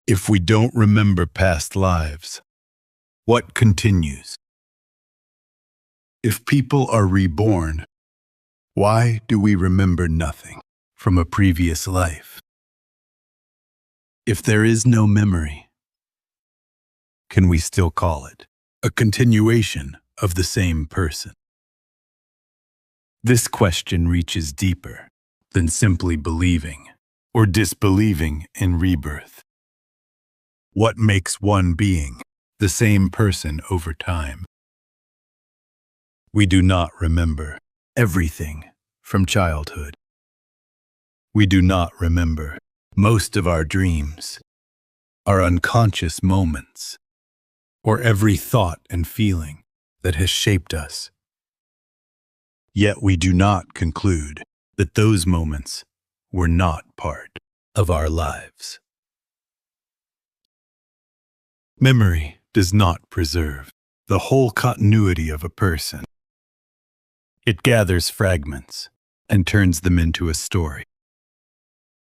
If we don't remember past lives, what continues? If people are reborn, why do we remember nothing from a previous life? If there is no memory, can we still call it a continuation of the same person? This question reaches deeper than simply believing or disbelieving in rebirth. What makes one being the same person over time? We do not remember everything from childhood. We do not remember most of our dreams, our unconscious moments, or every thought and feeling that has shaped us. Yet we do not conclude that those moments were not part of our lives. Memory does not preserve the whole continuity of a person. It gathers fragments and turns them into a story.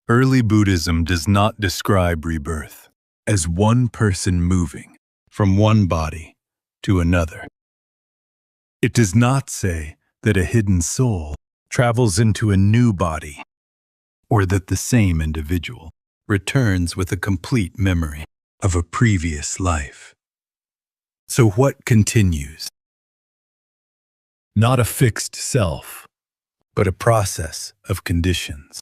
Early Buddhism does not describe rebirth as one person moving from one body to another. It does not say that a hidden soul travels into a new body, or that the same individual returns with a complete memory of a previous life. So what continues? Not a fixed self, but a process of conditions.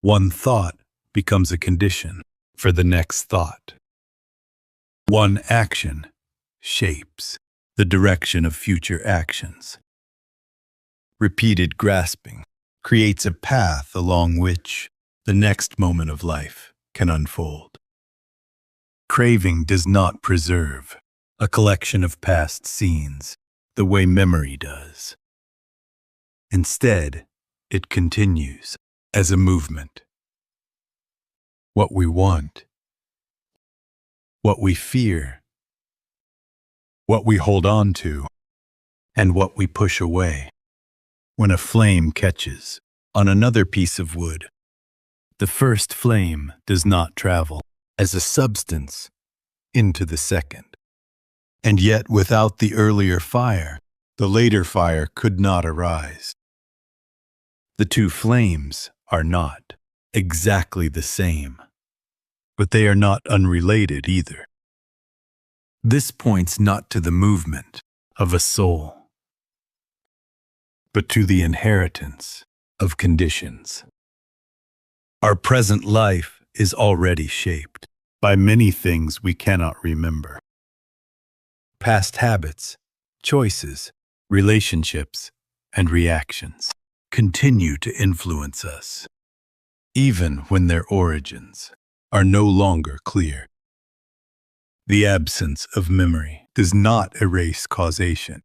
One thought becomes a condition for the next thought. One action shapes the direction of future actions. Repeated grasping creates a path along which the next moment of life can unfold. Craving does not preserve a collection of past scenes the way memory does. Instead, it continues as a movement. What we want, what we fear, what we hold on to, and what we push away. When a flame catches on another piece of wood, the first flame does not travel as a substance into the second. And yet, without the earlier fire, the later fire could not arise. The two flames are not exactly the same, but they are not unrelated either. This points not to the movement of a soul, but to the inheritance of conditions. Our present life is already shaped by many things we cannot remember. Past habits, choices, relationships, and reactions continue to influence us, even when their origins are no longer clear. The absence of memory does not erase causation.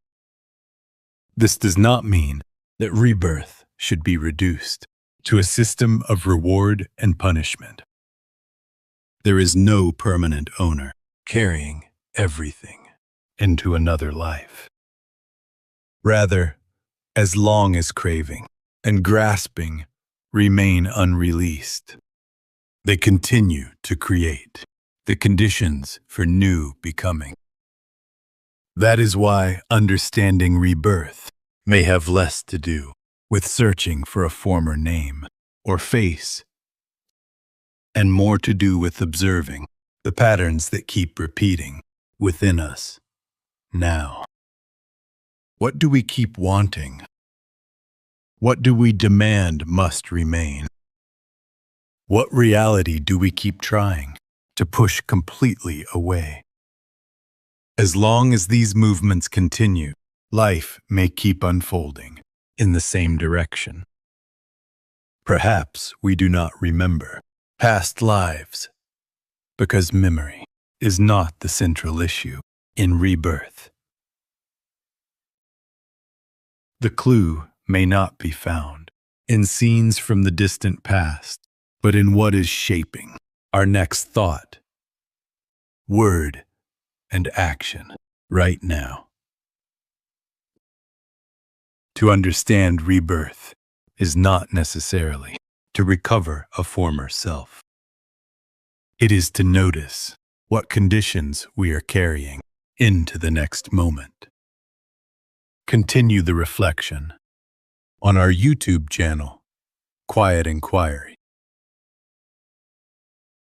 This does not mean that rebirth should be reduced to a system of reward and punishment. There is no permanent owner carrying everything into another life. Rather, as long as craving and grasping remain unreleased, they continue to create the conditions for new becoming. That is why understanding rebirth may have less to do with searching for a former name or face, and more to do with observing the patterns that keep repeating within us now. What do we keep wanting? What do we demand must remain? What reality do we keep trying to push completely away? As long as these movements continue, life may keep unfolding in the same direction. Perhaps we do not remember past lives because memory is not the central issue in rebirth. The clue may not be found in scenes from the distant past, but in what is shaping our next thought, word, and action right now. To understand rebirth is not necessarily to recover a former self. It is to notice what conditions we are carrying into the next moment. Continue the reflection on our YouTube channel, Quiet Inquiry.